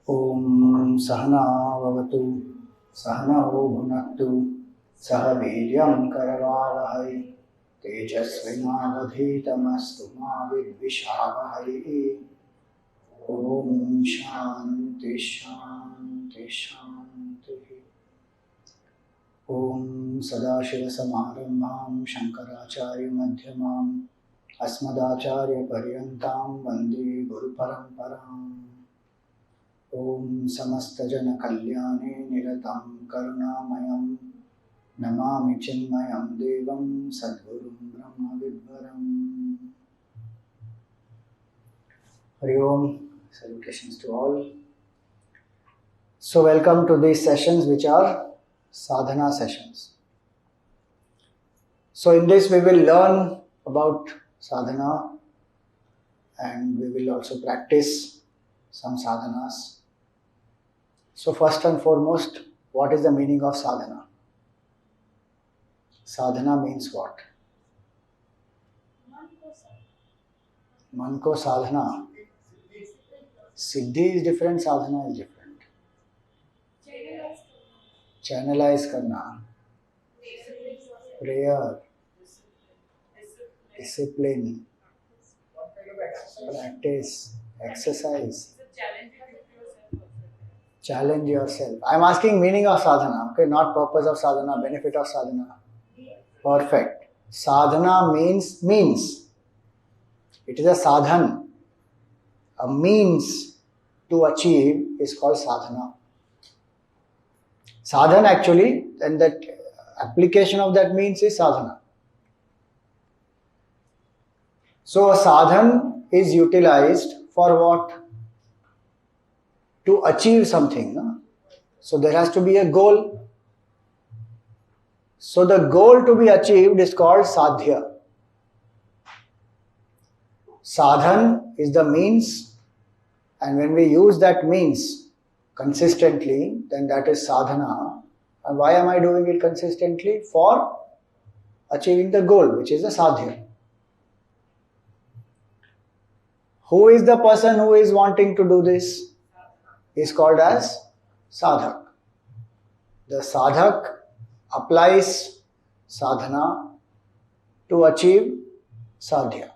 Om Sahana Vavatu Sahana Bhunaktu Sah Viryam Karavavahai Tejasvinavadhitamastu ma vidvishavahai. Om Shanti Shanti Shanti. Om Sadashiva Samarambham Shankaracharya Madhyamam Asmadacharya Paryantam Vande Guru Paramparam. Om Samastajana Kalyane Niratam Karunamayam Namami Chinmayam Devam Sadgurum Brahma Vidvaram. Hari Om, salutations to all. So welcome to these sessions which are sadhana sessions. So in this we will learn about sadhana and we will also practice some sadhanas. So first and foremost, what is the meaning of sadhana? Sadhana means what? Man ko sadhana. Siddhi is different, sadhana is different. Channelize karna. Prayer. Discipline. Practice. Exercise. Challenge yourself. I am asking meaning of sadhana, okay, not purpose of sadhana, benefit of sadhana. Perfect. Sadhana means. It is a sadhan. A means to achieve is called sadhana. Sadhan actually, and that application of that means is sadhana. So a sadhan is utilized for what? To achieve something. No? So there has to be a goal. So the goal to be achieved is called sadhya. Sadhan is the means, and when we use that means consistently, then that is sadhana. And why am I doing it consistently? For achieving the goal, which is the sadhya. Who is the person who is wanting to do this? Is called as sadhak. The sadhak applies sadhana to achieve sadhya.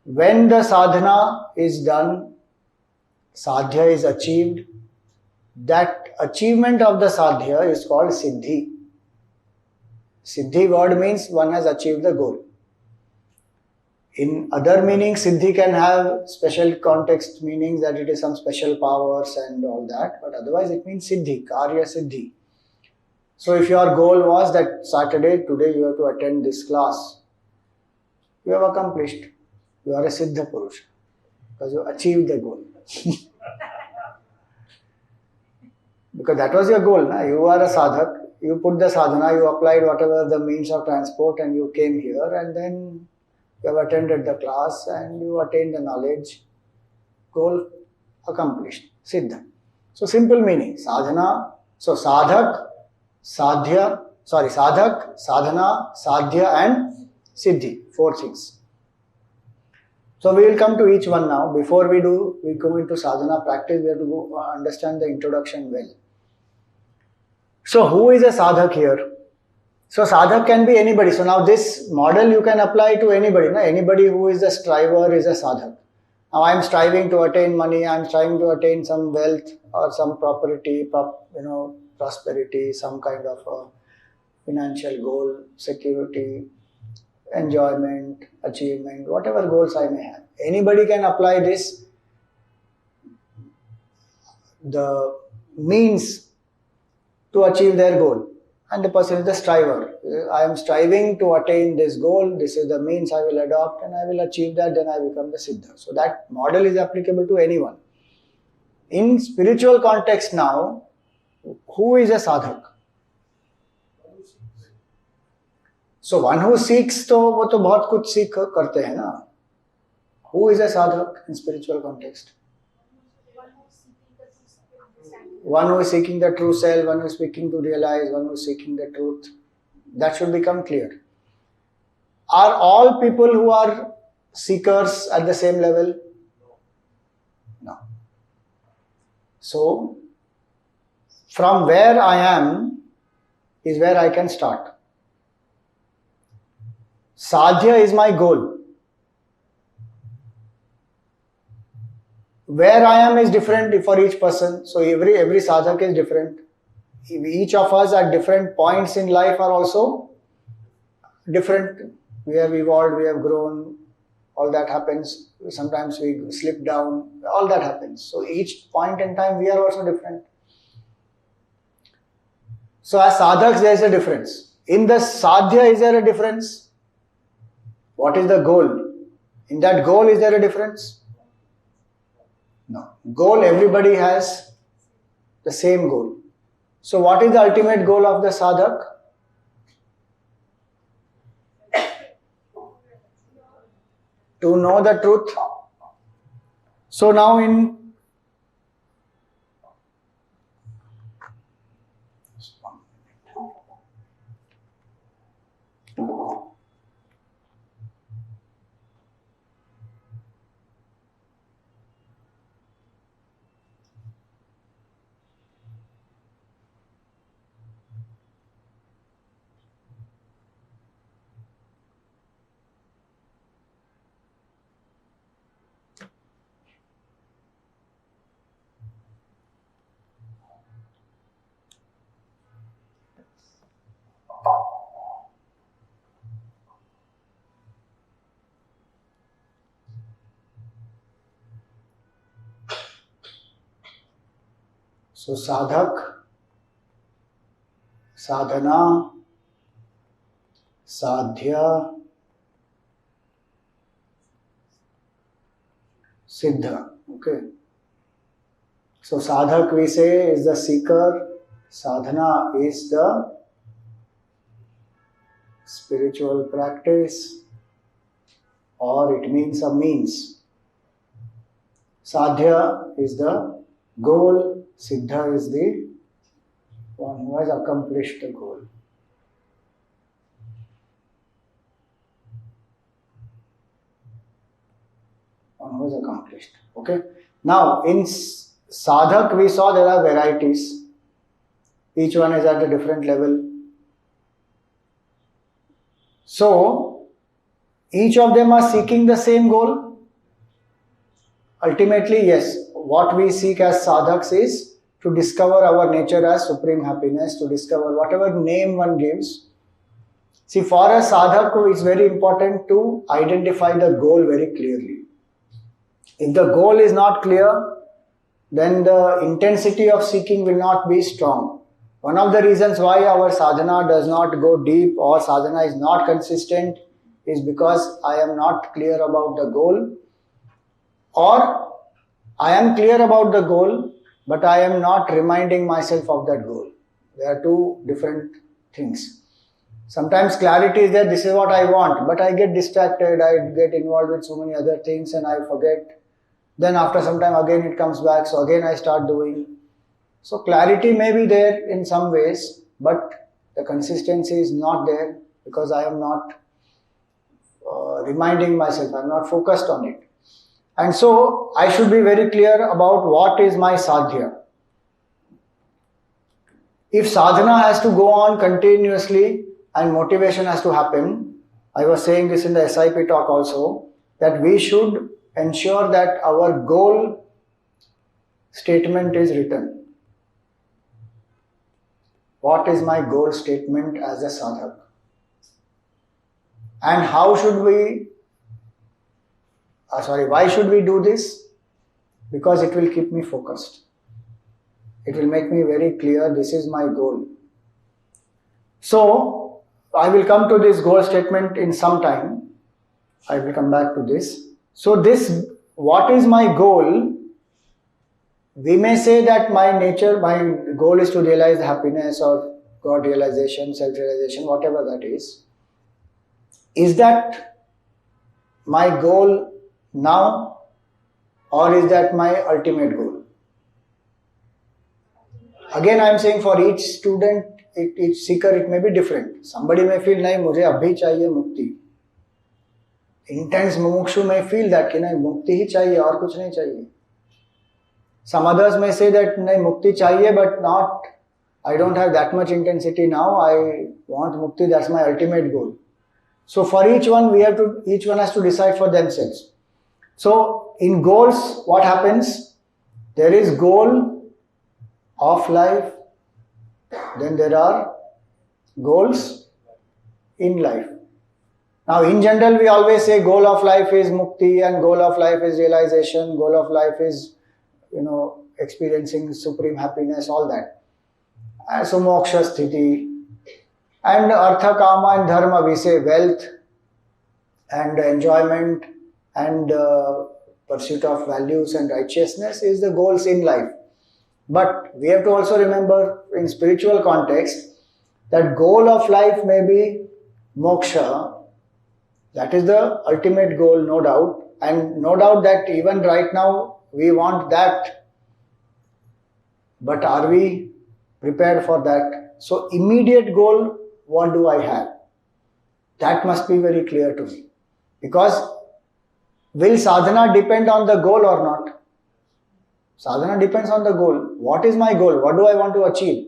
When the sadhana is done, sadhya is achieved, that achievement of the sadhya is called siddhi. Siddhi word means one has achieved the goal. In other meanings, siddhi can have special context meanings that it is some special powers and all that, but otherwise it means siddhi, karya siddhi. So if your goal was that today you have to attend this class, you have accomplished. You are a siddha purusha because you achieved the goal. Because that was your goal. Na? You are a sadhak, you put the sadhana, you applied whatever the means of transport and you came here and then you have attended the class and you attained the knowledge. Goal accomplished. Siddha. So simple meaning. Sadhana. So sadhak, sadhya, sadhak, sadhana, sadhya and siddhi. 4 things. So we will come to each one now. Before we go into sadhana practice, we have to go understand the introduction well. So who is a sadhak here? So sadhak can be anybody. So now this model you can apply to anybody. Na? Anybody who is a striver is a sadhak. Now I am striving to attain money, I am striving to attain some wealth or some property, prosperity, some kind of a financial goal, security, enjoyment, achievement, whatever goals I may have. Anybody can apply this, the means to achieve their goal. And the person is the striver. I am striving to attain this goal, this is the means I will adopt and I will achieve that, then I become the siddha. So that model is applicable to anyone. In spiritual context now, who is a sadhak? So one who seeks, तो वो तो बहुत कुछ सीख करते हैं ना. Who is a sadhak in spiritual context? One who is seeking the true self, one who is seeking to realize, one who is seeking the truth. That should become clear. Are all people who are seekers at the same level? No. So, from where I am is where I can start. Sadhya is my goal. Where I am is different for each person. So every sadhak is different. Each of us at different points in life are also different. We have evolved, we have grown, all that happens. Sometimes we slip down, all that happens. So each point in time we are also different. So as sadhaks there is a difference. In the sadhya is there a difference? What is the goal? In that goal is there a difference? No. Goal, everybody has the same goal. So what is the ultimate goal of the sadhak? To know the truth. So now in so sadhak, sadhana, sadhya, siddha. Okay. So sadhak we say is the seeker, sadhana is the spiritual practice, or it means a means. Sadhya is the goal, siddha is the one who has accomplished the goal. One who has accomplished. Okay. Now in sadhak we saw there are varieties. Each one is at a different level. So each of them are seeking the same goal. Ultimately, yes, what we seek as sadhaks is to discover our nature as supreme happiness, to discover whatever name one gives. See, for a sadhak, it's very important to identify the goal very clearly. If the goal is not clear, then the intensity of seeking will not be strong. One of the reasons why our sadhana does not go deep or sadhana is not consistent is because I am not clear about the goal, or I am clear about the goal, but I am not reminding myself of that goal. There are two different things. Sometimes clarity is there, this is what I want, but I get distracted, I get involved with so many other things and I forget. Then after some time again it comes back, so again I start doing. So clarity may be there in some ways, but the consistency is not there because I am not reminding myself, I am not focused on it. And so I should be very clear about what is my sadhya. If sadhana has to go on continuously and motivation has to happen, I was saying this in the SIP talk also, that we should ensure that our goal statement is written. What is my goal statement as a sadhak? And how should we, why should we do this? Because it will keep me focused. It will make me very clear, this is my goal. So, I will come to this goal statement in some time. I will come back to this. So this, what is my goal? We may say that my goal is to realize happiness or God realization, self-realization, whatever that is. Is that my goal now, or is that my ultimate goal? Again, I am saying for each student, each seeker, it may be different. Somebody may feel, nahi, mujhe abhi chahiye mukti. Intense mumukshu may feel that, कि नहीं, मुक्ति ही चाहिए और कुछ नहीं चाहिए. Some others may say that nahi, mukti chahiye, but not, I don't have that much intensity now. I want mukti, that's my ultimate goal. So for each one, each one has to decide for themselves. So in goals, what happens? There is goal of life, then there are goals in life. Now in general, we always say goal of life is mukti and goal of life is realization, goal of life is, experiencing supreme happiness, all that. So moksha sthiti. And artha, kama and dharma, we say wealth and enjoyment and pursuit of values and righteousness is the goals in life. But we have to also remember in spiritual context that goal of life may be moksha. That is the ultimate goal, no doubt. And no doubt that even right now we want that. But are we prepared for that? So immediate goal, what do I have? That must be very clear to me. Because will sadhana depend on the goal or not? Sadhana depends on the goal. What is my goal? What do I want to achieve?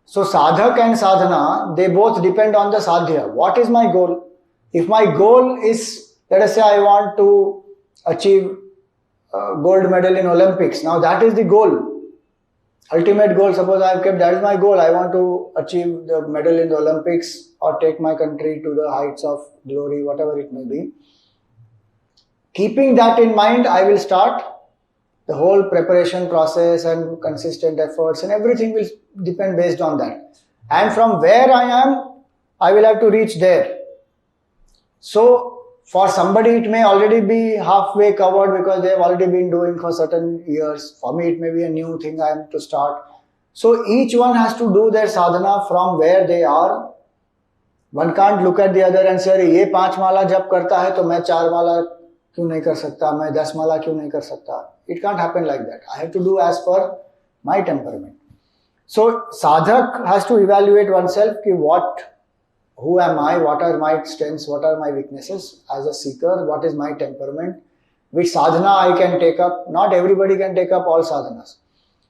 So sadhak and sadhana, they both depend on the sadhya. What is my goal? If my goal is, let us say I want to achieve a gold medal in Olympics. Now that is the goal. Ultimate goal, suppose I have kept, that is my goal. I want to achieve the medal in the Olympics or take my country to the heights of glory, whatever it may be. Keeping that in mind, I will start the whole preparation process and consistent efforts, and everything will depend based on that. And from where I am, I will have to reach there. So for somebody it may already be halfway covered because they have already been doing for certain years. For me it may be a new thing I am to start. So each one has to do their sadhana from where they are. One can't look at the other and say, ये 5 माला जब करता है तो मैं 4 माला क्यों नहीं कर सकता, मैं 10 माला क्यों नहीं कर सकता. It can't happen like that. I have to do as per my temperament. So sadhak has to evaluate oneself ki who am I, what are my strengths, what are my weaknesses as a seeker, what is my temperament, which sadhana I can take up. Not everybody can take up all sadhanas.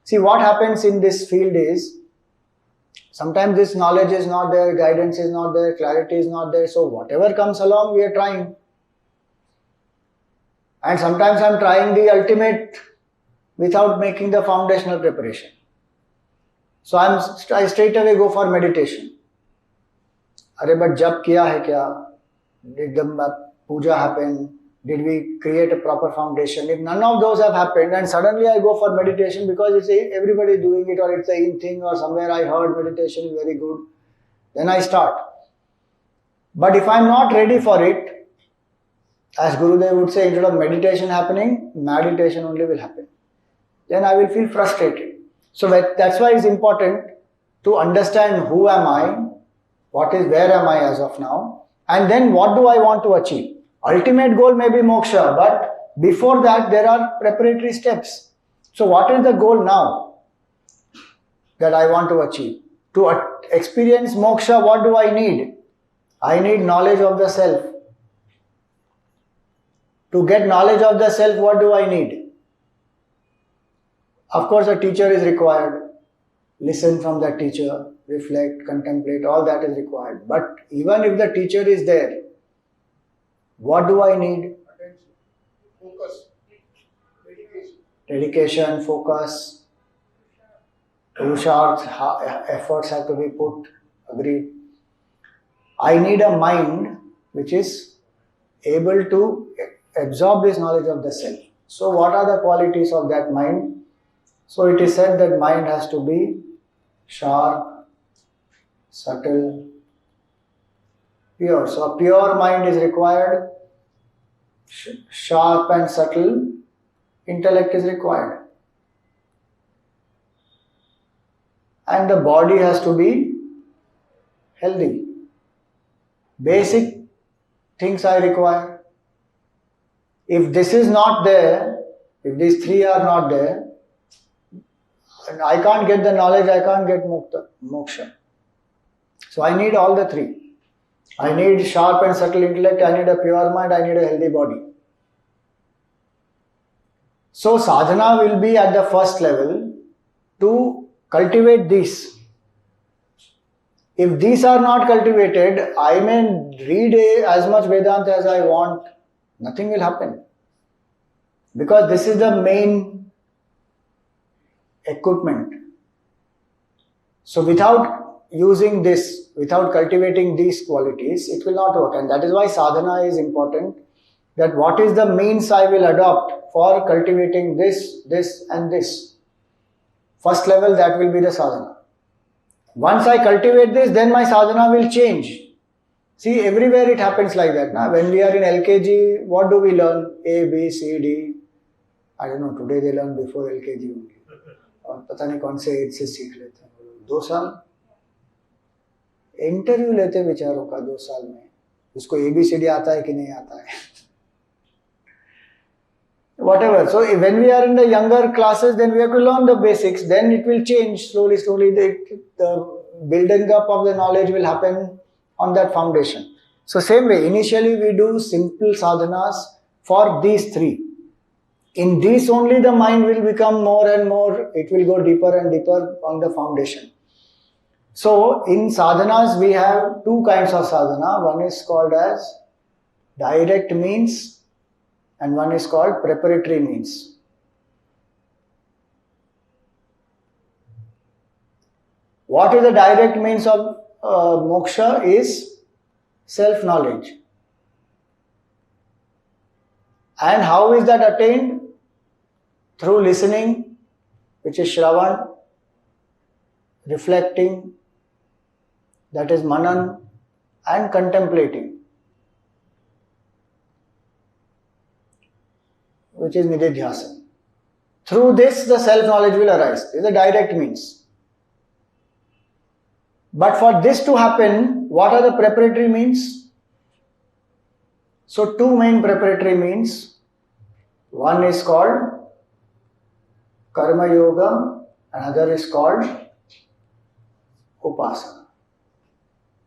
See, what happens in this field is, sometimes this knowledge is not there, guidance is not there, clarity is not there, so whatever comes along we are trying. And sometimes I am trying the ultimate without making the foundational preparation. So I straight away go for meditation. अरे but जब किया है क्या? Did the puja happen? Did we create a proper foundation? If none of those have happened and suddenly I go for meditation because it's everybody doing it or it's a in thing or somewhere I heard meditation is very good, then I start. But if I'm not ready for it, as Gurudev would say, instead of meditation happening, meditation only will happen. Then I will feel frustrated. So that's why it's important to understand who am I, where am I as of now, and then what do I want to achieve. Ultimate goal may be moksha, but before that there are preparatory steps. So what is the goal now that I want to achieve? To experience moksha, what do I need? I need knowledge of the self. To get knowledge of the self, what do I need? Of course, a teacher is required. Listen from that teacher, reflect, contemplate, all that is required. But even if the teacher is there, what do I need? Attention, focus, Dedication, focus, purusharth, efforts have to be put, agreed. I need a mind which is able to absorb this knowledge of the self. So what are the qualities of that mind? So it is said that mind has to be sharp, subtle, pure. So a pure mind is required, sharp and subtle intellect is required. And the body has to be healthy. Basic things I require. If this is not there, if these three are not there, and I can't get the knowledge, I can't get moksha. So I need all the three. I need sharp and subtle intellect, I need a pure mind, I need a healthy body. So sadhana will be at the first level to cultivate these. If these are not cultivated, I may read as much Vedanta as I want, nothing will happen. Because this is the main equipment. So without using this, without cultivating these qualities, it will not work. And that is why sadhana is important. That what is the means I will adopt for cultivating this, this and this. First level, that will be the sadhana. Once I cultivate this, then my sadhana will change. See, everywhere it happens like that. Na? When we are in LKG, what do we learn? A, B, C, D. I don't know, today they learn before LKG only. और पता नहीं कौन से as से सीख लेते हैं 2 साल इंटरव्यू लेते बेचारों का 2 साल में उसको ABCD आता है कि नहीं आता है whatever. So when we are in the younger classes, then we have to learn the basics. Then it will change slowly. The building up of the knowledge will happen on that foundation. So same way, initially we do simple sadhanas for these 3. In these only the mind will become more and more, it will go deeper and deeper on the foundation. So in sadhanas we have 2 kinds of sadhana. One is called as direct means and one is called preparatory means. What is the direct means of moksha is self-knowledge. And how is that attained? Through listening, which is shravan, reflecting, that is manan, and contemplating, which is nididhyasana. Through this, the self-knowledge will arise. This is the direct means. But for this to happen, what are the preparatory means? So 2 main preparatory means. One is called karma yoga, another is called upasana.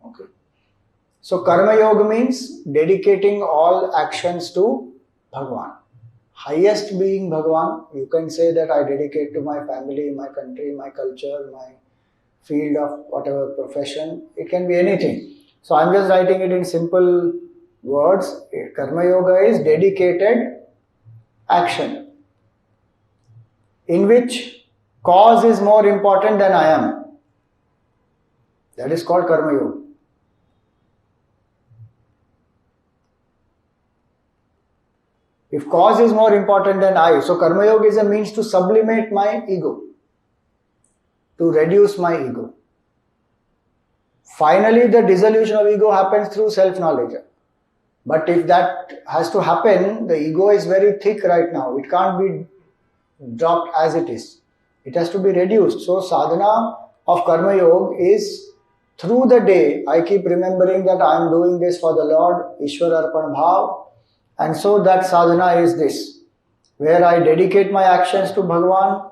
Okay. So karma yoga means dedicating all actions to Bhagavan. Highest being Bhagavan. You can say that I dedicate to my family, my country, my culture, my field of whatever profession. It can be anything. So I'm just writing it in simple words. Karma yoga is dedicated action, in which cause is more important than I am. That is called karma yoga. If cause is more important than I, so karma yoga is a means to sublimate my ego, to reduce my ego. Finally, the dissolution of ego happens through self-knowledge. But if that has to happen, the ego is very thick right now. It can't be dropped as it is. It has to be reduced. So sadhana of karma yoga is through the day, I keep remembering that I am doing this for the Lord, Ishwar Arpan Bhav. And so that sadhana is this, where I dedicate my actions to Bhagavan,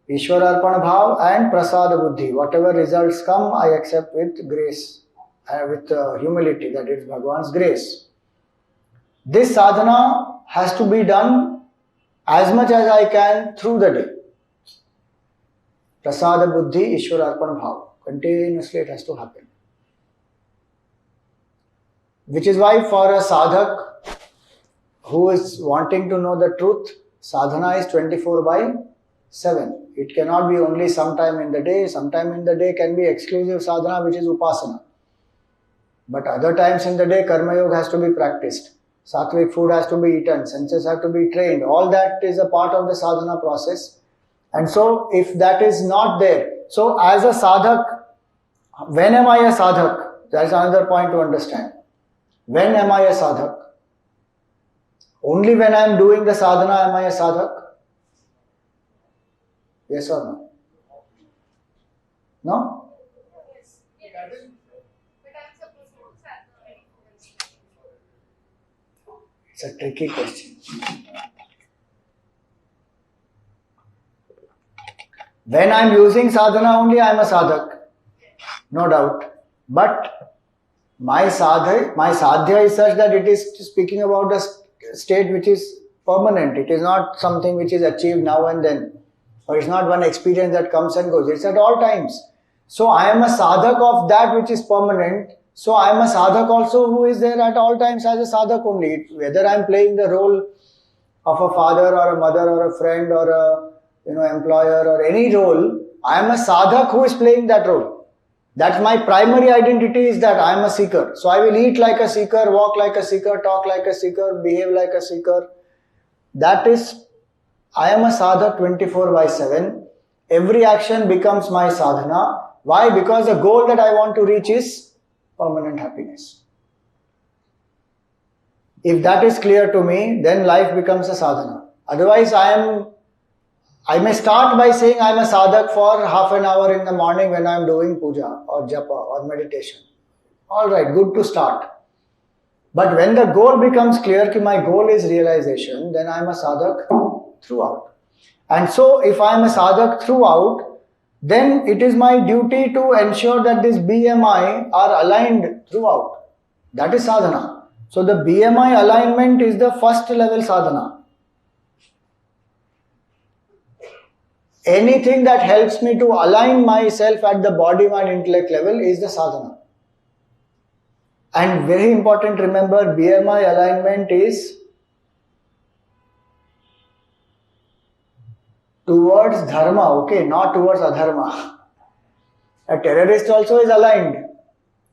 Ishwar Arpan Bhav and Prasada Buddhi. Whatever results come, I accept with grace, with humility, that is Bhagavan's grace. This sadhana has to be done as much as I can through the day. Prasada Buddhi, Ishwar Arpan Bhav. Continuously it has to happen. Which is why for a sadhak who is wanting to know the truth, sadhana is 24/7. It cannot be only sometime in the day. Sometime in the day can be exclusive sadhana, which is upasana. But other times in the day, karma yoga has to be practiced. Sattvic food has to be eaten. Senses have to be trained. All that is a part of the sadhana process. And so, if that is not there, so as a sadhak, when am I a sadhak? That's another point to understand. When am I a sadhak? Only when I am doing the sadhana am I a sadhak? Yes or no? No? Yes. But I'm supposed to do sadhana. It's a tricky question. When I am using sadhana only, I am a sadhak. No doubt. But my sadhya is such that it is speaking about the state which is permanent. It is not something which is achieved now and then. Or it's not one experience that comes and goes. It's at all times. So I am a sadhak of that which is permanent. So I am a sadhak also who is there at all times as a sadhak only. Whether I am playing the role of a father or a mother or a friend or a employer or any role, I am a sadhak who is playing that role. That's my primary identity, is that I am a seeker. So I will eat like a seeker, walk like a seeker, talk like a seeker, behave like a seeker. That is, I am a sadhak 24/7. Every action becomes my sadhana. Why? Because the goal that I want to reach is permanent happiness. If that is clear to me, then life becomes a sadhana. Otherwise, I may start by saying I am a sadhak for half an hour in the morning when I am doing puja or japa or meditation. Alright, good to start. But when the goal becomes clear, that my goal is realization, then I am a sadhak throughout. And so, if I am a sadhak throughout, then it is my duty to ensure that this BMI are aligned throughout. That is sadhana. So, the BMI alignment is the first level sadhana. Anything that helps me to align myself at the body, mind, intellect level is the sadhana. And very important, remember, BMI alignment is towards dharma, okay, not towards adharma. A terrorist also is aligned.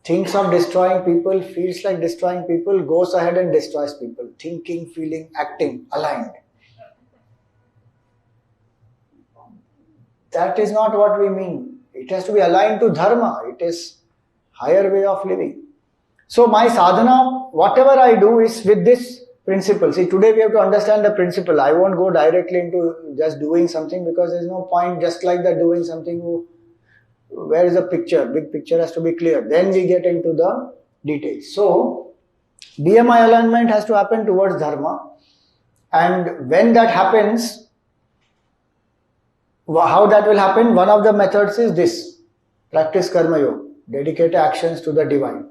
Thinks of destroying people, feels like destroying people, goes ahead and destroys people. Thinking, feeling, acting, aligned. That is not what we mean. It has to be aligned to dharma. It is higher way of living. So my sadhana, whatever I do is with this principle. See, today we have to understand the principle. I won't go directly into just doing something because there is no point just like that doing something. Where is the picture? Big picture has to be clear. Then we get into the details. So, BMI alignment has to happen towards dharma. And when that happens, how that will happen? One of the methods is this. Practice karma yoga. Dedicate actions to the divine.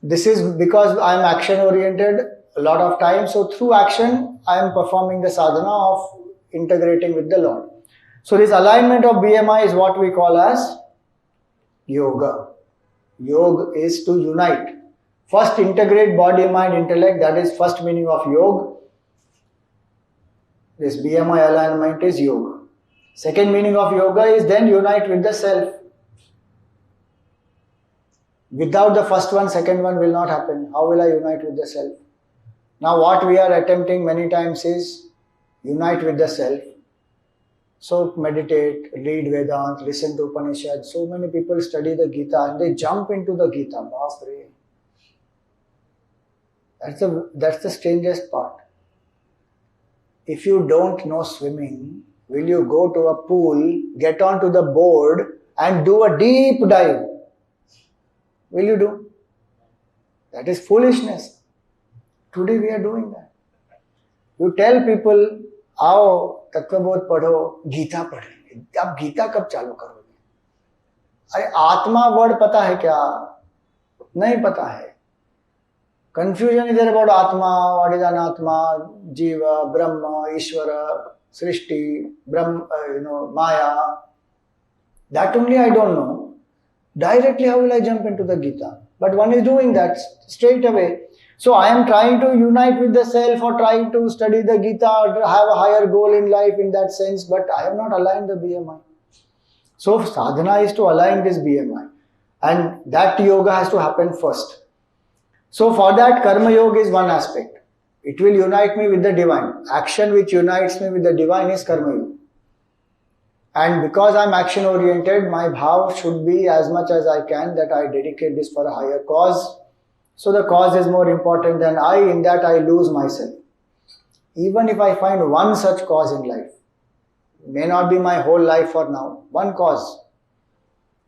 This is because I am action oriented a lot of times. So through action, I am performing the sadhana of integrating with the Lord. So this alignment of BMI is what we call as yoga. Yoga is to unite. First integrate body, mind, intellect. That is first meaning of yoga. This BMI alignment is yoga. Second meaning of yoga is then unite with the self. Without the first one, second one will not happen. How will I unite with the self? Now what we are attempting many times is unite with the self. So meditate, read Vedanta, listen to Upanishad. So many people study the Gita and they jump into the Gita. Baapre. That's the strangest part. If you don't know swimming, will you go to a pool, get onto the board and do a deep dive? Will you do? That is foolishness. Today we are doing that. You tell people, आओ तत्वबोध पढ़ो, गीता पढ़ेंगे. अब गीता कब चालू करोगे? अरे आत्मा word पता है क्या? नहीं पता है. Confusion is there about Atma, what is Anatma, Jiva, Brahma, Ishvara, Srishti, Brahma, Maya. That only I don't know. Directly how will I jump into the Gita? But one is doing that straight away. So I am trying to unite with the self or trying to study the Gita or have a higher goal in life in that sense, but I have not aligned the BMI. So sadhana is to align this BMI. And that yoga has to happen first. So for that, karma yoga is one aspect. It will unite me with the divine. Action which unites me with the divine is karma yoga. And because I am action oriented, my bhav should be as much as I can that I dedicate this for a higher cause. So the cause is more important than I, in that I lose myself. Even if I find one such cause in life, it may not be my whole life for now, one cause.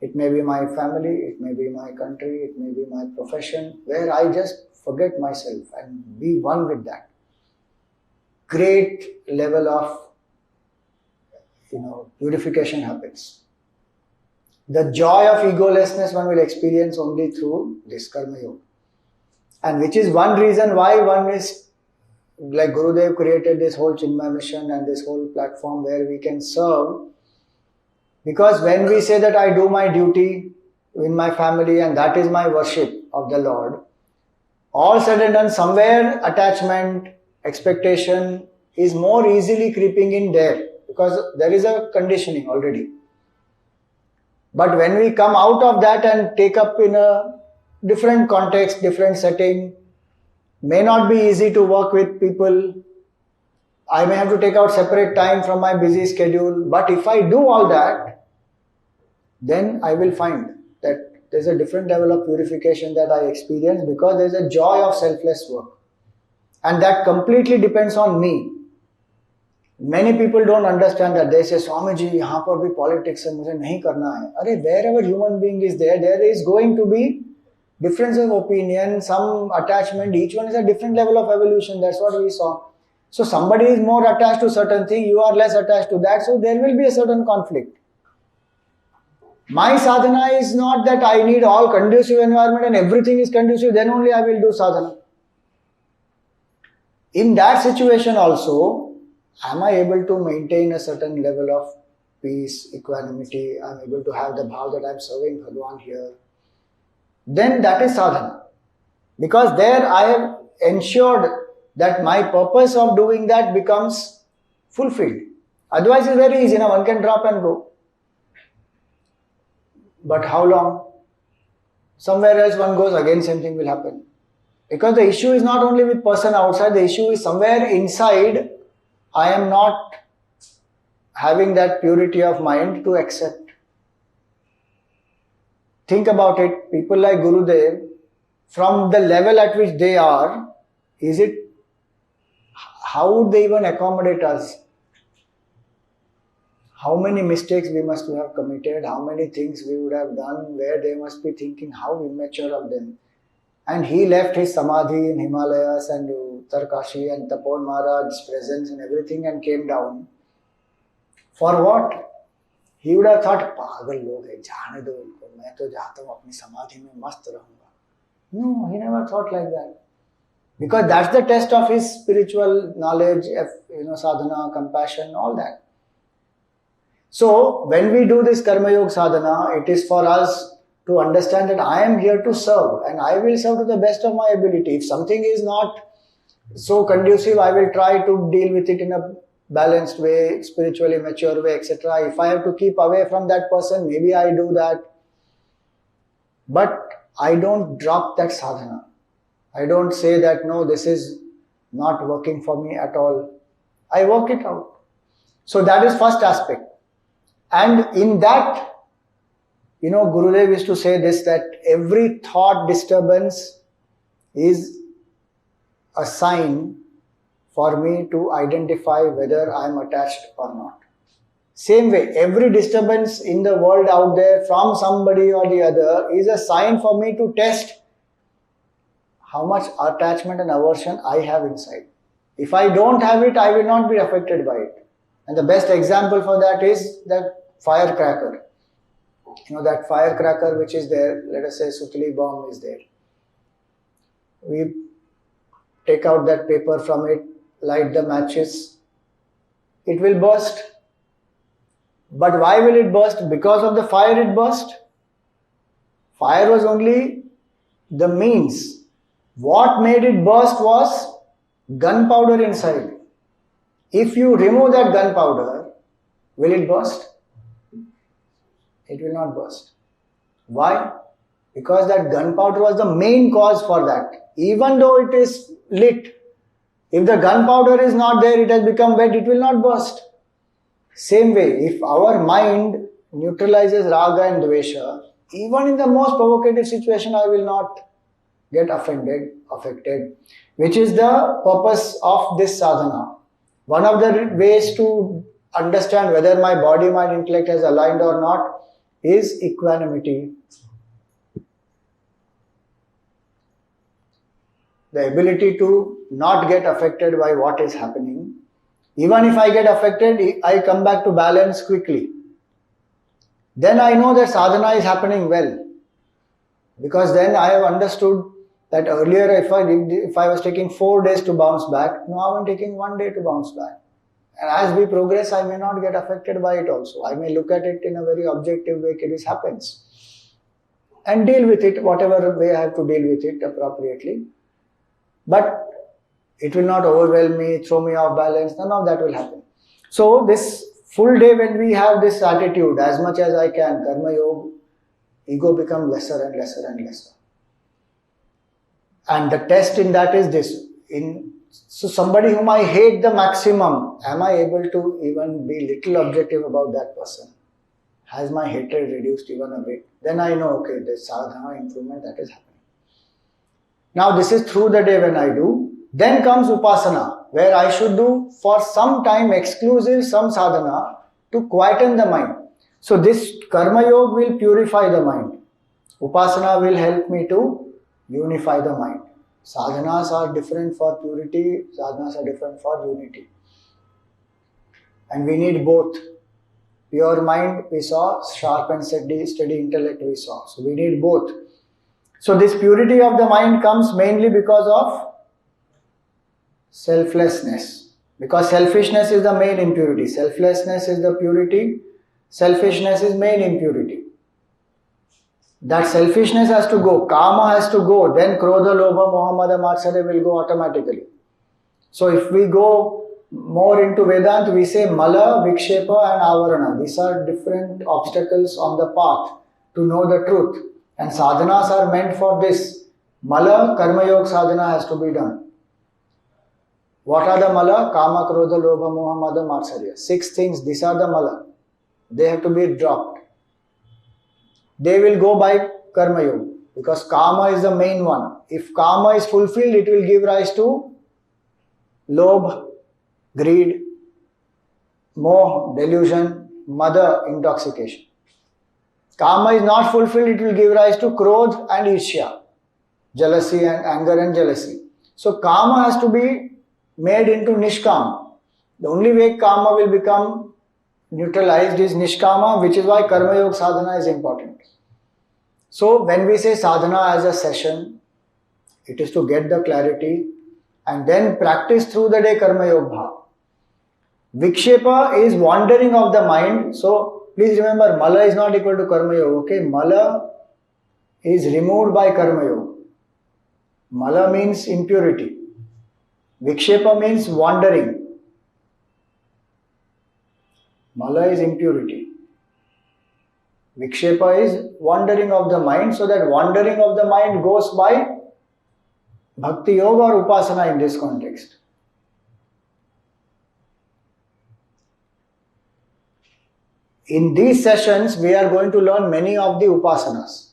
It may be my family, it may be my country, it may be my profession, where I just forget myself and be one with that. Great level of purification happens. The joy of egolessness one will experience only through this karma yoga. And which is one reason why one is like Gurudev created this whole Chinmaya mission and this whole platform where we can serve. Because when we say that I do my duty in my family and that is my worship of the Lord, all said and done, somewhere attachment, expectation is more easily creeping in there because there is a conditioning already. But when we come out of that and take up in a different context, different setting, may not be easy to work with people. I may have to take out separate time from my busy schedule. But if I do all that, then I will find that there's a different level of purification that I experience because there's a joy of selfless work. And that completely depends on me. Many people don't understand that. They say, Swamiji, यहाँ पर भी politics है, मुझे नहीं करना है. अरे, wherever human being is there is going to be difference of opinion, some attachment. Each one is a different level of evolution. That's what we saw. So somebody is more attached to certain thing, you are less attached to that. So there will be a certain conflict. My sadhana is not that I need all conducive environment and everything is conducive, then only I will do sadhana. In that situation also, am I able to maintain a certain level of peace, equanimity? I'm able to have the bhav that I'm serving Bhagwan here. Then that is sadhana. Because there I have ensured that my purpose of doing that becomes fulfilled. Otherwise it's very easy, one can drop and go. But how long? Somewhere else one goes, again same thing will happen. Because the issue is not only with person outside, the issue is somewhere inside I am not having that purity of mind to accept. Think about it, people like Gurudev, from the level at which they are, how would they even accommodate us? How many mistakes we must have committed, how many things we would have done, where they must be thinking how immature of them. And he left his samadhi in Himalayas and Uttarkashi and Tapon Maharaj's presence and everything and came down. For what? He would have thought, पागल लोग हैं, जाने दो इनको, मैं तो जाता हूँ अपनी समाधि में मस्त रहूँगा. No, he never thought like that. Because that's the test of his spiritual knowledge, sadhana, compassion, all that. So, when we do this Karma Yoga sadhana, it is for us to understand that I am here to serve and I will serve to the best of my ability. If something is not so conducive, I will try to deal with it in a balanced way, spiritually mature way, etc. If I have to keep away from that person, maybe I do that. But I don't drop that sadhana. I don't say that, no, this is not working for me at all. I work it out. So that is first aspect. And in that, Gurudev used to say this, that every thought disturbance is a sign for me to identify whether I am attached or not. Same way, every disturbance in the world out there from somebody or the other is a sign for me to test how much attachment and aversion I have inside. If I don't have it, I will not be affected by it. And the best example for that is that firecracker. That firecracker which is there, let us say Sutli bomb is there. We take out that paper from it, light the matches, it will burst. But why will it burst? Because of the fire it burst. Fire was only the means. What made it burst was gunpowder inside. If you remove that gunpowder, will it burst? It will not burst. Why? Because that gunpowder was the main cause for that. Even though it is lit, if the gunpowder is not there, it has become wet, it will not burst. Same way, if our mind neutralizes raga and dvesha, even in the most provocative situation, I will not get affected, which is the purpose of this sadhana. One of the ways to understand whether my body, mind, intellect is aligned or not is equanimity. The ability to not get affected by what is happening. Even if I get affected, I come back to balance quickly. Then I know that sadhana is happening well. Because then I have understood That earlier if I was taking 4 days to bounce back, now I'm taking 1 day to bounce back. And as we progress, I may not get affected by it also. I may look at it in a very objective way, this happens. And deal with it, whatever way I have to deal with it appropriately. But it will not overwhelm me, throw me off balance, none of that will happen. So this full day when we have this attitude, as much as I can, karma yoga, ego becomes lesser and lesser and lesser. And the test in that is this. So somebody whom I hate the maximum, am I able to even be little objective about that person? Has my hatred reduced even a bit? Then I know, okay, there's sadhana improvement that is happening. Now this is through the day when I do. Then comes upasana, where I should do for some time exclusive some sadhana to quieten the mind. So this karma yoga will purify the mind. Upasana will help me to unify the mind. Sadhanas are different for purity, sadhanas are different for unity. And we need both. Pure mind we saw, sharp and steady intellect we saw. So we need both. So this purity of the mind comes mainly because of selflessness. Because selfishness is the main impurity. Selflessness is the purity. Selfishness is main impurity. That selfishness has to go. Kama has to go. Then Krodha, Lobha, Moha, Mada, Matsarya will go automatically. So if we go more into Vedanta, we say Mala, Vikshepa and Avarana. These are different obstacles on the path to know the truth. And sadhanas are meant for this. Mala, Karma Yoga sadhana has to be done. What are the Mala? Kama, Krodha, Lobha, Moha, Mada, Matsarya. 6 things, these are the Mala. They have to be dropped. They will go by Karma Yoga because Kama is the main one. If Kama is fulfilled, it will give rise to Lobh, greed, Moh, delusion, Mada, intoxication. Kama is not fulfilled, it will give rise to Krodh and Ishya, jealousy and anger and jealousy. So Kama has to be made into Nishkam. The only way Kama will become neutralized is Nishkama, which is why Karma Yoga sadhana is important. So when we say sadhana as a session, it is to get the clarity and then practice through the day Karma Yoga bhav. Vikshepa is wandering of the mind. So please remember, Mala is not equal to Karma Yoga. Okay, Mala is removed by Karma Yoga. Mala means impurity. Vikshepa means wandering. Mala is impurity. Vikshepa is wandering of the mind. So that wandering of the mind goes by Bhakti Yoga or Upasana in this context. In these sessions, we are going to learn many of the Upasanas.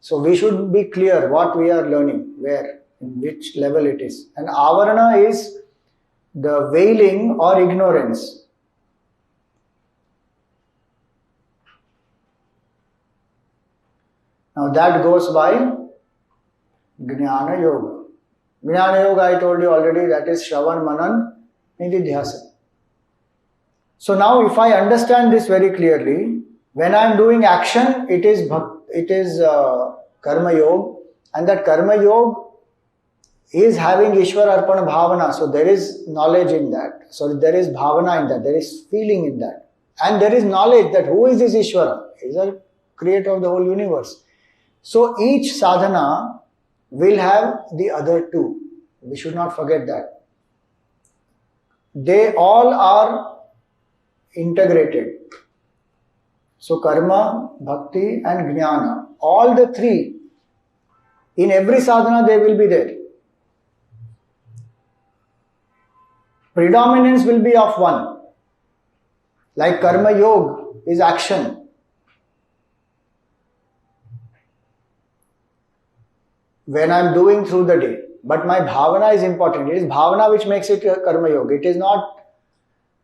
So we should be clear what we are learning, where, in which level it is. And Avarana is the veiling or ignorance. Now that goes by Jnana Yoga. Jnana Yoga, I told you already, that is Shravan, Manan, Nididhyasana. So now if I understand this very clearly, when I am doing action, it is Karma Yoga, and that Karma Yoga is having Ishwar Arpana Bhavana. So there is knowledge in that. So there is Bhavana in that. There is feeling in that. And there is knowledge that who is this Ishwara? He is the creator of the whole universe. So each sadhana will have the other two. We should not forget that. They all are integrated. So karma, bhakti and jnana, all the three, in every sadhana they will be there. Predominance will be of one. Like karma yoga is action. When I am doing through the day. But my bhavana is important. It is bhavana which makes it karma yoga. It is not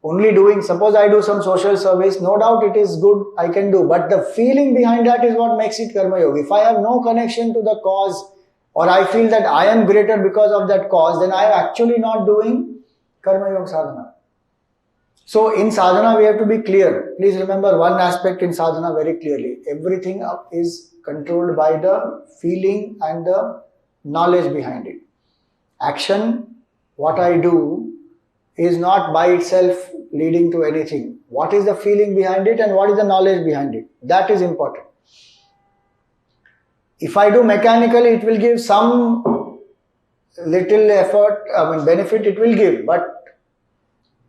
only doing. Suppose I do some social service, no doubt it is good, I can do. But the feeling behind that is what makes it karma yoga. If I have no connection to the cause, or I feel that I am greater because of that cause, then I am actually not doing karma yoga sadhana. So in sadhana we have to be clear. Please remember one aspect in sadhana very clearly. Everything is controlled by the feeling and the knowledge behind it. Action, what I do, is not by itself leading to anything. What is the feeling behind it and what is the knowledge behind it? That is important. If I do mechanically, it will give some little effort, benefit it will give, but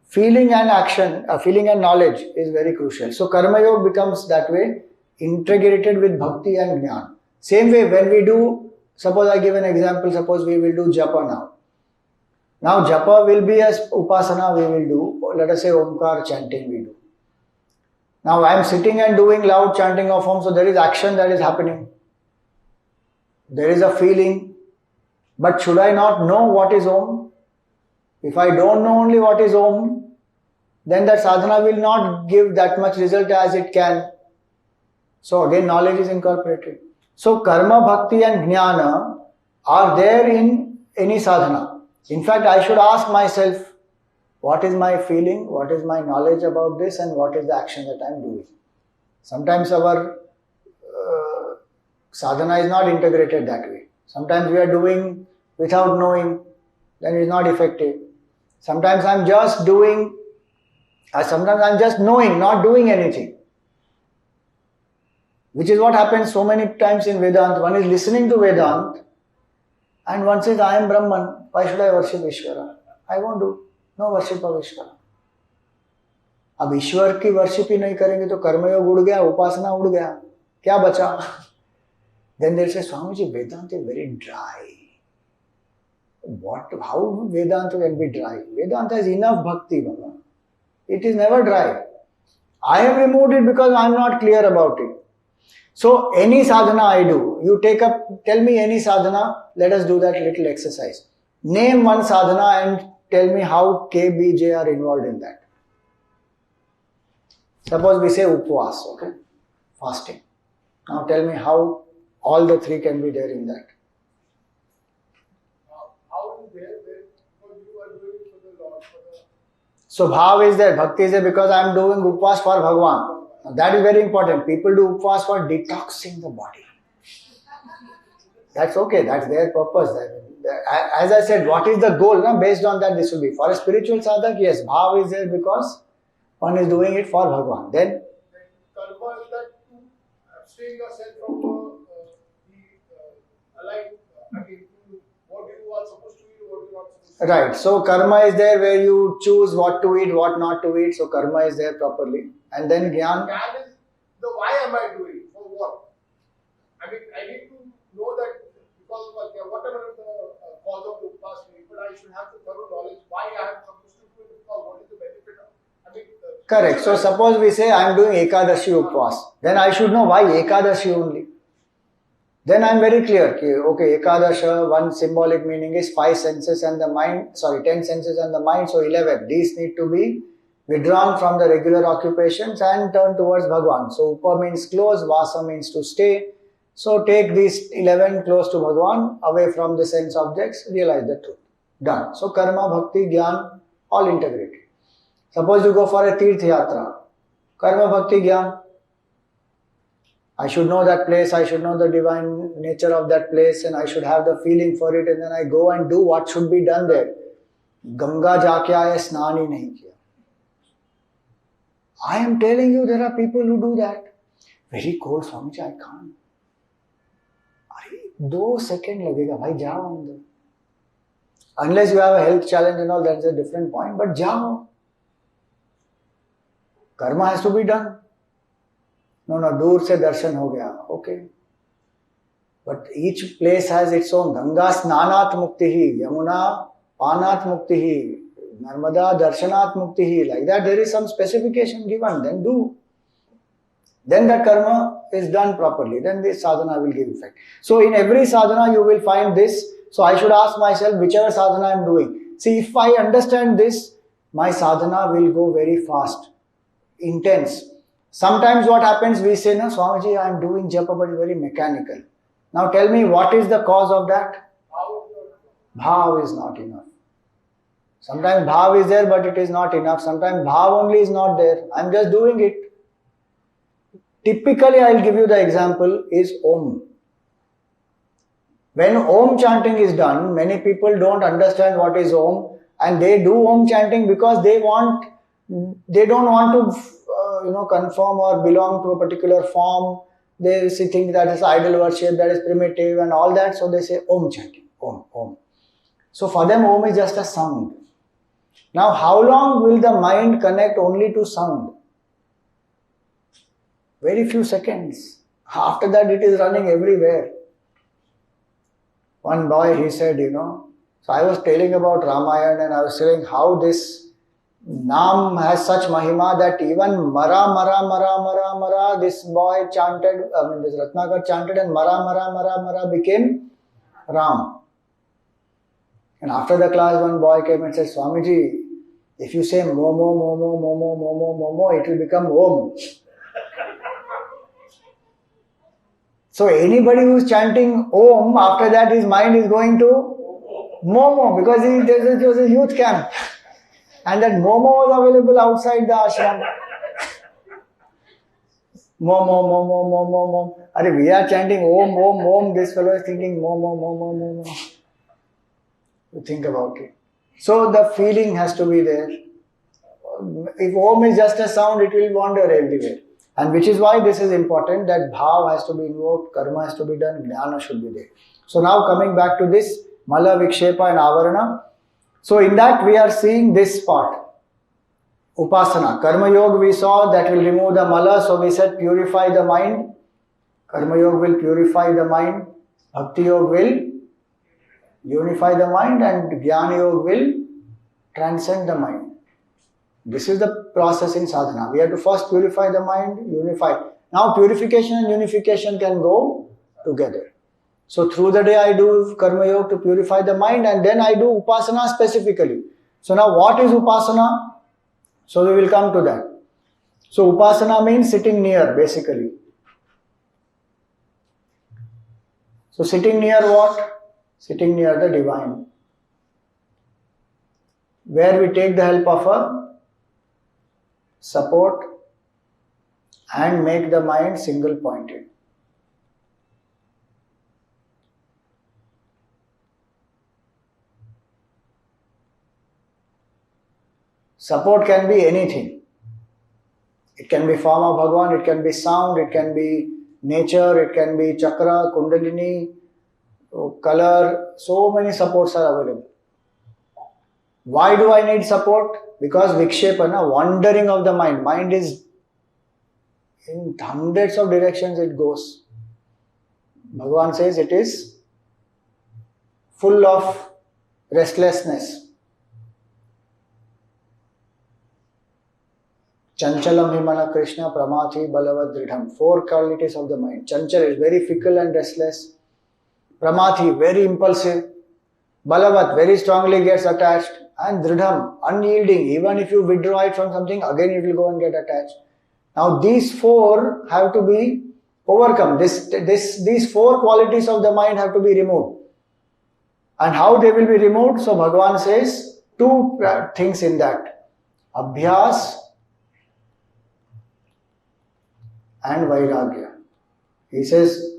feeling and action, feeling and knowledge is very crucial. So Karma Yoga becomes that way, integrated with Bhakti and Jnana. Same way when we do, suppose I give an example, suppose we will do Japa now. Now Japa will be as Upasana we will do, let us say Omkar chanting we do. Now I am sitting and doing loud chanting of Om, so there is action that is happening. There is a feeling, but should I not know what is Om? If I don't know only what is Om, then that sadhana will not give that much result as it can. So again, knowledge is incorporated. So karma, bhakti and jnana are there in any sadhana. In fact, I should ask myself, what is my feeling, what is my knowledge about this, and what is the action that I am doing. Sometimes our sadhana is not integrated that way. Sometimes we are doing without knowing, then it is not effective. Sometimes I am just doing, sometimes I am just knowing, not doing anything. Which is what happens so many times in Vedanta. One is listening to Vedanta and one says, I am Brahman, why should I worship Ishvara? I won't do. No worship of Ishvara. अब ईश्वर की worship ही नहीं करेंगे तो कर्मयोग उड़ गया, उपासना उड़ गया, क्या बचा? Then they'll say, Swamiji, Vedanta is very dry. What? How Vedanta can be dry? Vedanta has enough bhakti, Baba. It is never dry. I have removed it because I am not clear about it. So any sadhana I do, you take up, tell me any sadhana, let us do that little exercise. Name one sadhana and tell me how K, B, J are involved in that. Suppose we say upvas, okay? Fasting. Now tell me how all the three can be there in that. How is there because you are doing it for the Lord, So bhav is there, bhakti is there because I am doing upvas for Bhagwan. Now that is very important. People do upvas for detoxing the body. That's okay, that's their purpose. As I said, what is the goal? No? Based on that, this will be. For a spiritual sadhak, yes, bhav is there because one is doing it for Bhagwan. Then karma is that to abstain yourself from what you are supposed to eat, what you are not supposed to eat. right, so karma is there where you choose what to eat, what not to eat. So karma is there properly. And then Gyan. Gyan is the why am I doing? For what? I need to know that because of whatever the cause of the upvas may be, but I should have the thorough knowledge why I am supposed to do it because what is the benefit of Correct. So suppose we say I am doing Ekadashi Upvas. Then I should know why Ekadashi only. Then I am very clear. Okay, Ekadasha, one symbolic meaning is 5 senses and the mind, 10 senses and the mind, so 11. These need to be withdrawn from the regular occupations and turn towards Bhagwan. So Upa means close, Vasa means to stay. So take these 11 close to Bhagwan, away from the sense objects, realize the truth. Done. So Karma, Bhakti, Gyan, all integrated. Suppose you go for a Tirth Yatra. Karma, Bhakti, Gyan. I should know that place, I should know the divine nature of that place and I should have the feeling for it and then I go and do what should be done there. Ganga jaake aaye, snan hi nahi kiya. I am telling you, there are people who do that. Very cold, Swamiji, I can't. 2 seconds लगेगा भाई जाओ अंदर. Unless you have a health challenge and all, that's a different point. But जाओ. Karma has to be done. No, दूर से दर्शन हो गया. Okay. But each place has its own. Ganga snanat muktihi, Yamuna panat muktihi, Narmada darshanat muktihi. Like that, there is some specification given. Then do. Then that karma is done properly. Then this sadhana will give effect. So in every sadhana you will find this. So I should ask myself, whichever sadhana I am doing. See, if I understand this, my sadhana will go very fast, intense. Sometimes what happens, we say, no, Swamiji, I am doing japa, but it's very mechanical. Now tell me, what is the cause of that? Bhav is not enough. Sometimes bhav is there, but it is not enough. Sometimes bhav only is not there. I am just doing it. Typically, I will give you the example is Om. When Om chanting is done, many people don't understand what is Om, and they do Om chanting because they don't want to, conform or belong to a particular form. They think that is idol worship, that is primitive and all that, so they say Om chanting, Om, Om. So for them, Om is just a sound. Now, how long will the mind connect only to sound? Very few seconds. After that, it is running everywhere. One boy, he said, so I was telling about Ramayana and I was saying how this Naam has such mahima that even Mara, Mara, Mara, Mara, Mara, this boy chanted, this Ratnakar chanted, and Mara, Mara, Mara, Mara became Ram. And after the class, one boy came and said, Swamiji, if you say Momo, Momo, Momo, Momo, Momo, it will become Om. So anybody who is chanting Om, after that his mind is going to Momo, because it was a youth camp. And that Momo was available outside the ashram. Momo, Momo, Momo, Momo. Are we are chanting Om, Om, Om. This fellow is thinking Momo, Momo, Momo. You think about it. So the feeling has to be there. If Om is just a sound, it will wander everywhere. And which is why this is important, that bhav has to be invoked, karma has to be done, jnana should be there. So now coming back to this, mala, vikshepa and avarana. So in that we are seeing this part. Upasana. Karma yoga we saw that will remove the mala, so we said purify the mind. Karma yoga will purify the mind. Bhakti yoga will unify the mind, and jnana yoga will transcend the mind. This is the process in sadhana. We have to first purify the mind, unify. Now purification and unification can go together. So through the day I do karma yoga to purify the mind, and then I do upasana specifically. So now what is upasana? So we will come to that. So upasana means sitting near, basically. So sitting near what? Sitting near the divine. Where we take the help of a support and make the mind single pointed. Support can be anything. It can be form of Bhagavan, it can be sound, it can be nature, it can be chakra, kundalini, color. So many supports are available. Why do I need support? Because vikshepana, wandering of the mind. Mind is in hundreds of directions it goes. Bhagavan says it is full of restlessness. Chanchalam himana Krishna pramathi balavat dridham. 4 qualities of the mind. Chanchal is very fickle and restless. Pramathi, very impulsive. Balavat, very strongly gets attached. And dridham, unyielding. Even if you withdraw it from something, again it will go and get attached. Now these 4 have to be overcome. These 4 qualities of the mind have to be removed. And how they will be removed? So Bhagavan says 2 things in that. Abhyas and Vairagya. He says,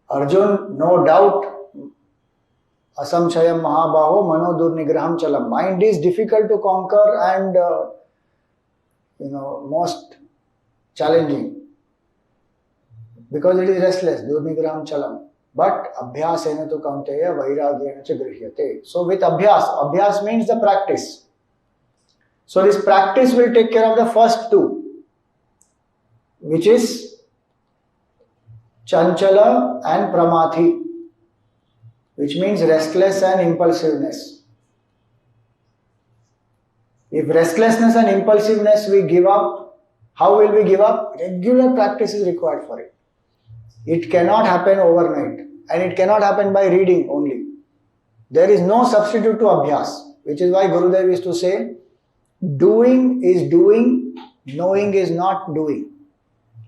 Arjun, no doubt, asamshayam mahabaho mano durnigraham chalam. Mind is difficult to conquer and, most challenging. Because it is restless, durnigraham chalam. But abhyasena tu kaunteya vairagyena cha grihyate. So with abhyas means the practice. So this practice will take care of the first 2. Which is chanchala and pramathi, which means restless and impulsiveness. If restlessness and impulsiveness we give up, how will we give up? Regular practice is required for it. It cannot happen overnight, and it cannot happen by reading only. There is no substitute to abhyas, which is why Gurudev used to say, doing is doing, knowing is not doing.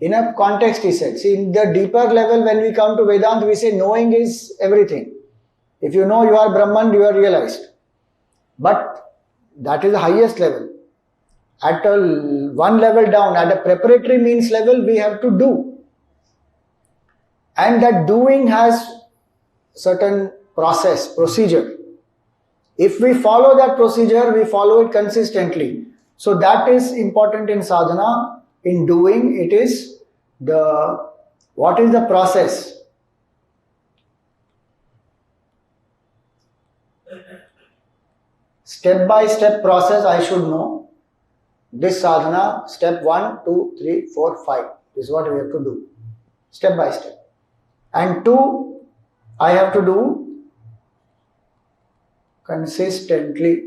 In a context, he said. See, in the deeper level, when we come to Vedanta, we say knowing is everything. If you know you are Brahman, you are realized. But that is the highest level. At one level down, at a preparatory means level, we have to do. And that doing has certain process, procedure. If we follow that procedure, we follow it consistently. So that is important in sadhana. In doing, it is what is the process? Step by step process I should know. This sadhana, step 1, 2, 3, 4, 5 is what we have to do. Step by step. And 2, I have to do consistently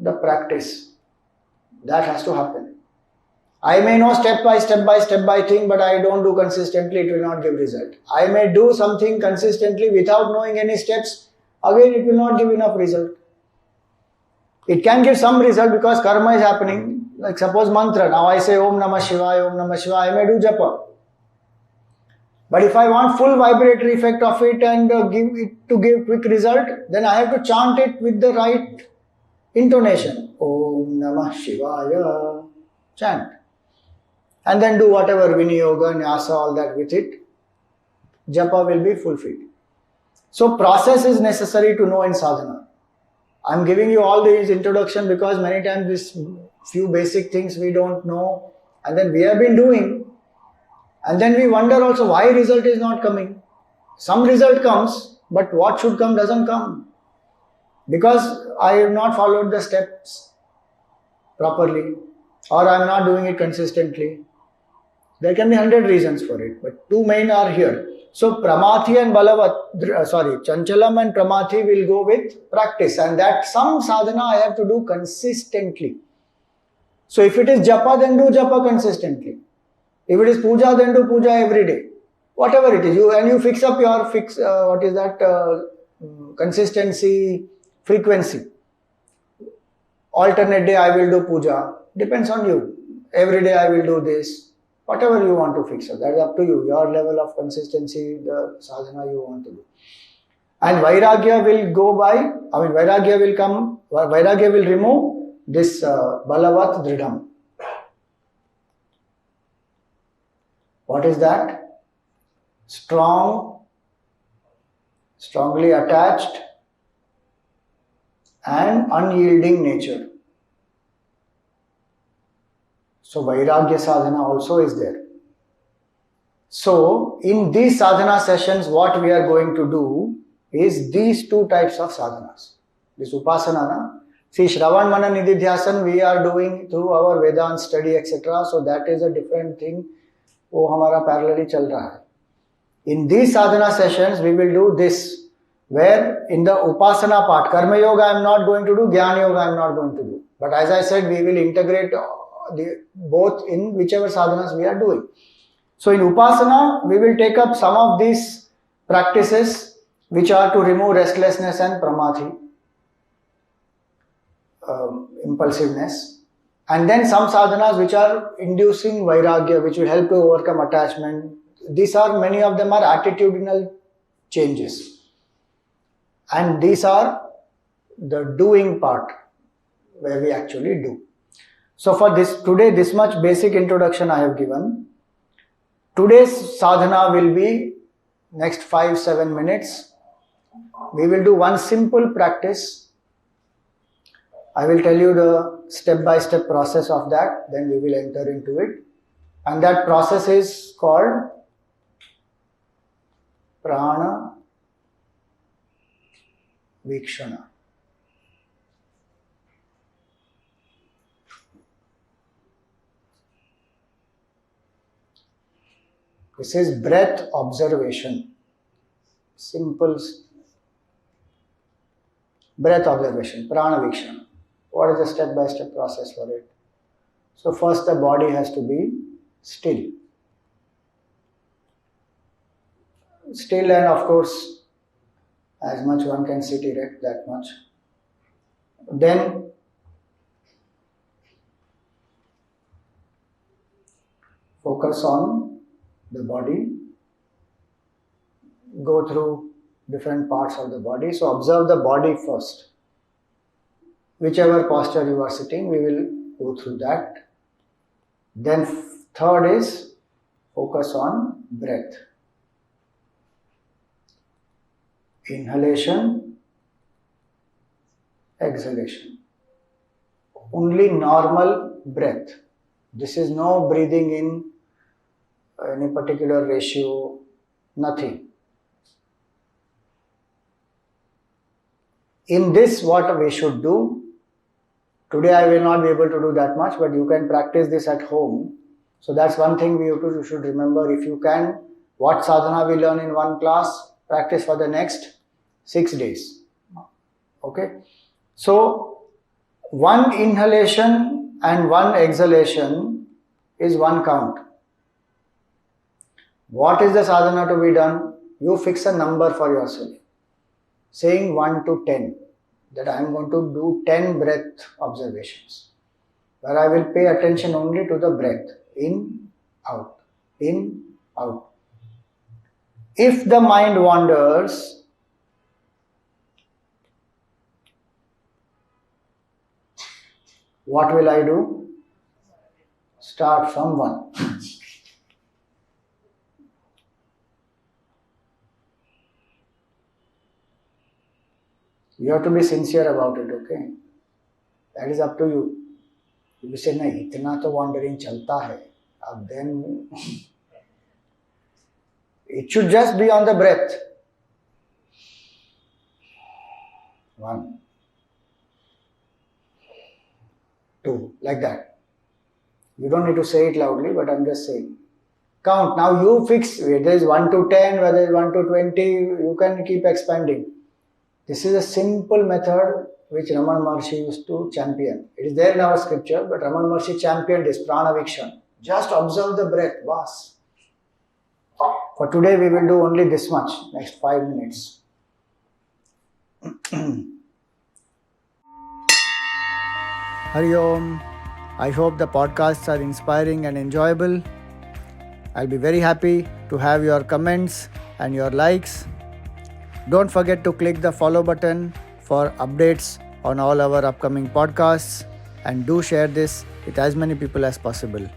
the practice. That has to happen. I may know step by thing, but I don't do consistently, it will not give result. I may do something consistently without knowing any steps, again it will not give enough result. It can give some result because karma is happening. Like suppose mantra, now I say Om Namah Shivaya, Om Namah Shivaya, I may do japa. But if I want full vibratory effect of it and give quick result, then I have to chant it with the right intonation. Om Namah Shivaya. Chant. And then do whatever Viniyoga, Nyasa, all that with it. Japa will be fulfilled. So process is necessary to know in sadhana. I am giving you all these introduction because many times this few basic things we don't know and then we have been doing and then we wonder also why result is not coming. Some result comes, but what should come doesn't come. Because I have not followed the steps properly or I am not doing it consistently. There can be 100 reasons for it, but 2 main are here. So Pramathi and Chanchalam and Pramathi will go with practice and that some sadhana I have to do consistently. So if it is japa, then do japa consistently. If it is puja, then do puja every day. Whatever it is, you fix up your consistency, frequency. Alternate day I will do puja. Depends on you. Every day I will do this. Whatever you want to fix up, that is up to you. Your level of consistency, the sadhana you want to do. And Vairagya will remove this Balavat Dridham. What is that? Strongly attached and unyielding nature. So Vairagya sadhana also is there. So in these sadhana sessions, what we are going to do is these 2 types of sadhanas. This upasana, see Shravan Manan Nididhyasan we are doing through our Vedanta study etc. So that is a different thing. वो हमारा parallelly चल रहा है. In these sadhana sessions, we will do this, where in the upasana part, karma yoga I am not going to do, jnana yoga I am not going to do. But as I said, we will integrate both in whichever sadhanas we are doing. So in upasana, we will take up some of these practices which are to remove restlessness and pramathi, impulsiveness. And then some sadhanas which are inducing vairagya, which will help to overcome attachment. These are, many of them are attitudinal changes. And these are the doing part, where we actually do. So for this, today, this much basic introduction I have given. Today's sadhana will be next 5-7 minutes. We will do one simple practice. I will tell you the step-by-step process of that, then we will enter into it. And that process is called Prana-Vikshana. This is breath observation. Simple breath observation, Prana-Vikshana. What is the step-by-step process for it? So first the body has to be still. Still, and of course, as much one can sit erect, that much. Then focus on the body. Go through different parts of the body. So observe the body first. Whichever posture you are sitting, we will go through that. Then third is focus on breath. inhalation, exhalation. Only normal breath. This is no breathing in any particular ratio, nothing. In this, what we should do, today I will not be able to do that much, but you can practice this at home. So that's one thing you should remember. If you can, what sadhana we learn in one class, practice for the next 6 days. Okay? So, one inhalation and one exhalation is one count. What is the sadhana to be done? You fix a number for yourself, saying 1 to 10, that I am going to do 10 breath observations, where I will pay attention only to the breath, in, out, in, out. If the mind wanders, what will I do? Start from 1. You have to be sincere about it, okay? That is up to you. If you say, nahi, itna to wandering chalta hai, then it should just be on the breath. 1, 2, like that. You don't need to say it loudly, but I'm just saying. Count. Now you fix whether it's 1 to 10, whether it's 1 to 20, you can keep expanding. This is a simple method which Ramana Maharshi used to champion. It is there in our scripture, but Ramana Maharshi championed this, Prana-Vikshana. Just observe the breath, bas. For today we will do only this much, next 5 minutes. Hari Om. I hope the podcasts are inspiring and enjoyable. I'll be very happy to have your comments and your likes. Don't forget to click the follow button for updates on all our upcoming podcasts, and do share this with as many people as possible.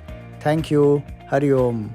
Thank you. Hari Om.